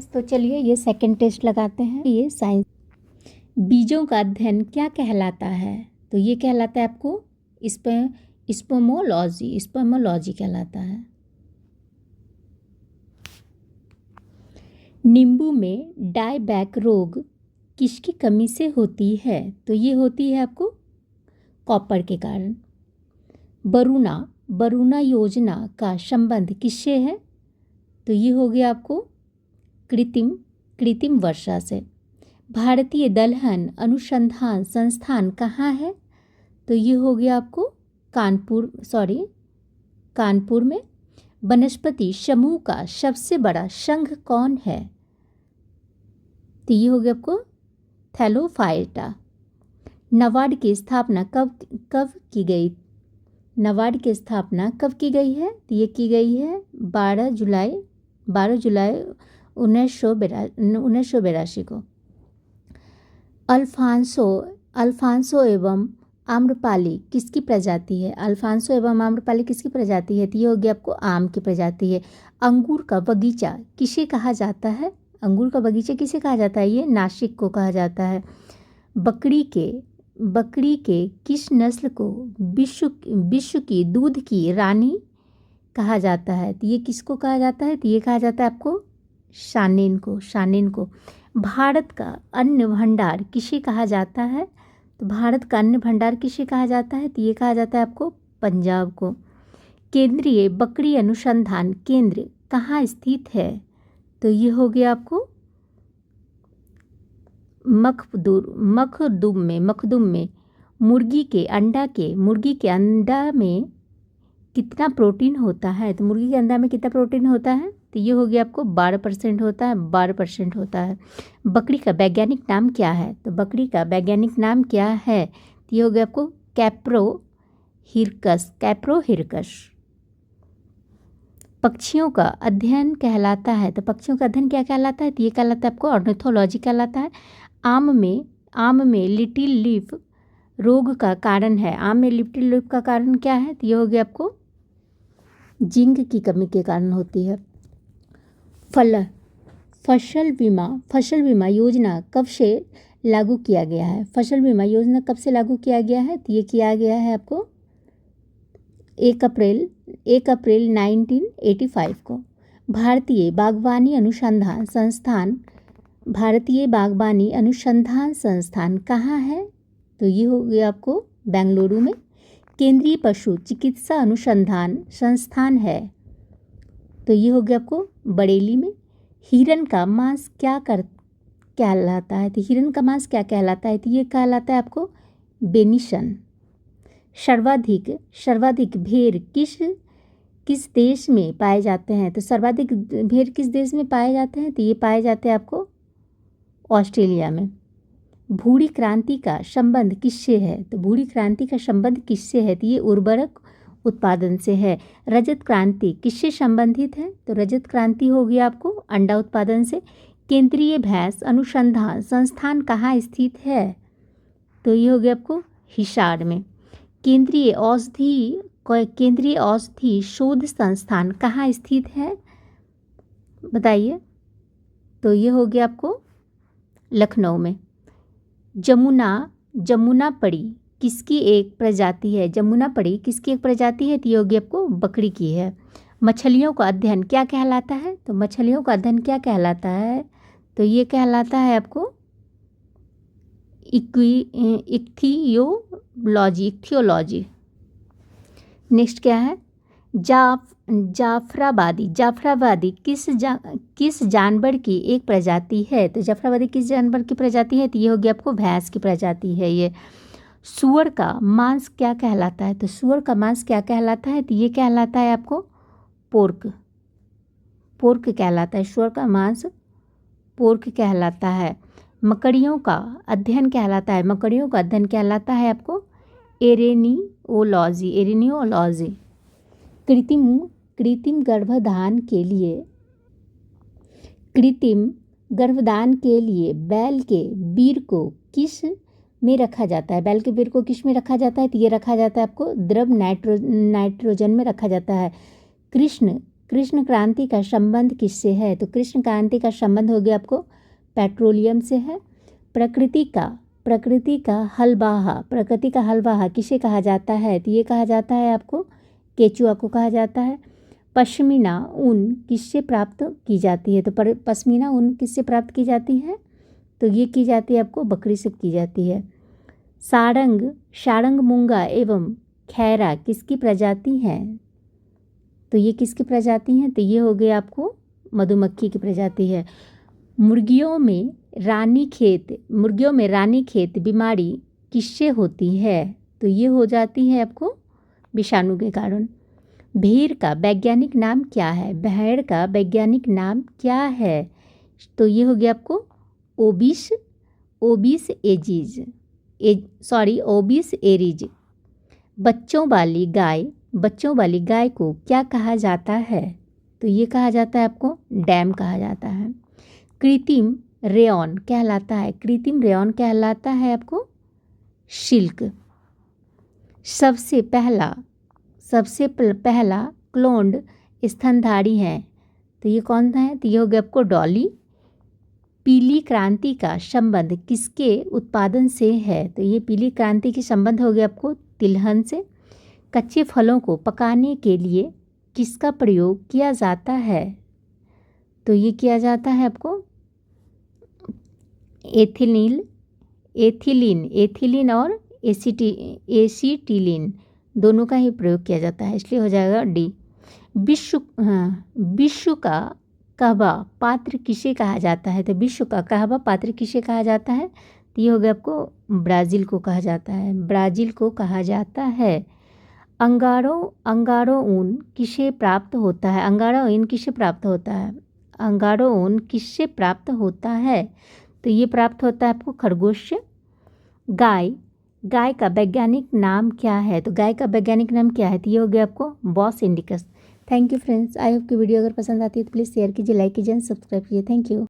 तो चलिए ये सेकंड टेस्ट लगाते हैं। ये साइंस, बीजों का अध्ययन क्या कहलाता है? तो ये कहलाता है आपको स्पर्मोलॉजी। स्पर्मोलॉजी कहलाता है। नींबू में डायबैक रोग किसकी कमी से होती है? तो ये होती है आपको कॉपर के कारण। बरूना योजना का संबंध किससे है? तो ये हो गया आपको कृत्रिम वर्षा से। भारतीय दलहन अनुसंधान संस्थान कहाँ है? तो ये हो गया आपको कानपुर में। वनस्पति समूह का सबसे बड़ा संघ कौन है? तो ये हो गया आपको थैलोफाइटा। नाबार्ड की स्थापना कब की गई? नाबार्ड की स्थापना कब की गई है? तो ये की गई है 12 जुलाई 1982 को। अल्फांसो एवं आम्रपाली किसकी प्रजाति है? अल्फांसो एवं आम्रपाली किसकी प्रजाति है? तो ये हो गया आपको आम की प्रजाति है। अंगूर का बगीचा किसे कहा जाता है? अंगूर का बगीचा किसे कहा जाता है? ये नासिक को कहा जाता है। बकरी के किस नस्ल को विश्व की दूध की रानी कहा जाता है? तो ये किसको कहा जाता है? तो ये कहा जाता है आपको शानीन को। भारत का अन्न भंडार किसे कहा जाता है? तो भारत का अन्न भंडार किसे कहा जाता है? तो ये कहा जाता है आपको पंजाब को। केंद्रीय बकरी अनुसंधान केंद्र कहाँ स्थित है? तो ये हो गया आपको मखदुम में। मुर्गी के अंडा में कितना प्रोटीन होता है? तो मुर्गी के अंडा में कितना प्रोटीन होता है? तो ये हो गया आपको 12% होता है। बकरी का वैज्ञानिक नाम क्या है? तो बकरी का वैज्ञानिक नाम क्या है? तो ये हो गया आपको कैप्रो हिरकस। पक्षियों का अध्ययन कहलाता है। तो पक्षियों का अध्ययन क्या कहलाता है? तो ये कहलाता है आपको ऑर्निथोलॉजी कहलाता है। आम में लिटिल लीफ रोग का कारण है। आम में लिटिल लीफ का कारण क्या है? तो ये हो गया आपको जिंक की कमी के कारण होती है। फसल बीमा योजना कब से लागू किया गया है? फसल बीमा योजना कब से लागू किया गया है? तो ये किया गया है आपको 1 अप्रैल 1985 को। भारतीय बागवानी अनुसंधान संस्थान कहाँ है? तो ये हो गया आपको बेंगलुरु में। केंद्रीय पशु चिकित्सा अनुसंधान संस्थान है। तो ये हो गया आपको बरेली में। हिरन का मांस क्या कहलाता है? तो हिरन का मांस क्या कहलाता है? तो ये कहलाता है आपको बेनिसन। सर्वाधिक भेड़ किस देश में पाए जाते हैं? तो सर्वाधिक भेड़ किस देश में पाए जाते हैं? तो ये पाए जाते हैं आपको ऑस्ट्रेलिया में। भूरी क्रांति का संबंध किससे है? तो भूरी क्रांति का संबंध किससे है? तो ये उर्वरक उत्पादन से है। रजत क्रांति किससे संबंधित है? तो रजत क्रांति हो गया आपको अंडा उत्पादन से। केंद्रीय भैंस अनुसंधान संस्थान कहाँ स्थित है? तो ये हो गया आपको हिसार में। केंद्रीय औषधि शोध संस्थान कहाँ स्थित है? बताइए। तो ये हो गया आपको लखनऊ में। जमुनापरी किसकी एक प्रजाति है? जमुनापरी किसकी एक प्रजाति है? तो ये होगी आपको बकरी की है। मछलियों का अध्ययन क्या कहलाता है? तो मछलियों का अध्ययन क्या कहलाता है? तो ये कहलाता है आपको इक्थियोलॉजी। नेक्स्ट क्या है? जाफराबादी किस जानवर की एक प्रजाति है? तो जाफराबादी किस जानवर की प्रजाति है? तो ये होगी आपको भैंस की प्रजाति है ये। सूअर का मांस क्या कहलाता है? तो सूअर का मांस क्या कहलाता है? तो ये कहलाता है आपको पोर्क कहलाता है। सूअर का मांस पोर्क कहलाता है। मकड़ियों का अध्ययन कहलाता है आपको एरेनियोलॉजी। कृत्रिम गर्भधान के लिए बैल के वीर को किस में रखा जाता है? बैल के वीर को किस में रखा जाता है? तो ये रखा जाता है आपको द्रव नाइट्रोजन में रखा जाता है। कृष्ण क्रांति का संबंध किससे है? तो कृष्ण क्रांति का संबंध हो गया आपको पेट्रोलियम से है। प्रकृति का हलवाहा किसे कहा जाता है? तो ये कहा जाता है आपको केचुआ को कहा जाता है। पश्मीना ऊन किससे प्राप्त की जाती है? तो पश्मीना ऊन किससे प्राप्त की जाती है? तो ये की जाती है आपको बकरी से की जाती है। सारंग मूंगा एवं खैरा किसकी प्रजाति है? तो ये किसकी प्रजाति है? तो ये हो गया आपको मधुमक्खी की प्रजाति है। मुर्गियों में रानीखेत बीमारी किससे होती है? तो ये हो जाती है आपको विषाणु के कारण। भेड़ का वैज्ञानिक नाम क्या है? भेड़ का वैज्ञानिक नाम क्या है? तो ये हो गया आपको ओबिस एरीज। बच्चों वाली गाय को क्या कहा जाता है? तो ये कहा जाता है आपको डैम कहा जाता है। कृत्रिम रेयॉन कहलाता है आपको सिल्क। सबसे पहला क्लोन्ड स्तनधारी है, तो ये कौन है? तो ये हो गया आपको डॉली। पीली क्रांति का संबंध किसके उत्पादन से है? तो ये पीली क्रांति के संबंध हो गया आपको तिलहन से। कच्चे फलों को पकाने के लिए किसका प्रयोग किया जाता है? तो ये किया जाता है आपको एथिलीन और एसीटिलीन दोनों का ही प्रयोग किया जाता है, इसलिए हो जाएगा डी। विश्व का कहवा पात्र किसे कहा जाता है? तो विश्व का कहवा पात्र किसे कहा जाता है? तो ये हो गया आपको ब्राज़ील को कहा जाता है। अंगारो ऊन किसे प्राप्त होता है? अंगारो ऊन किससे प्राप्त होता है? तो ये प्राप्त होता है आपको खरगोश से। गाय का वैज्ञानिक नाम क्या है? तो गाय का वैज्ञानिक नाम क्या है? तो ये हो गया आपको Bos indicus. Thank you friends. I hope कि वीडियो अगर पसंद आती है तो प्लीज़ शेयर कीजिए, लाइक कीजिए, सब्सक्राइब कीजिए। Thank you.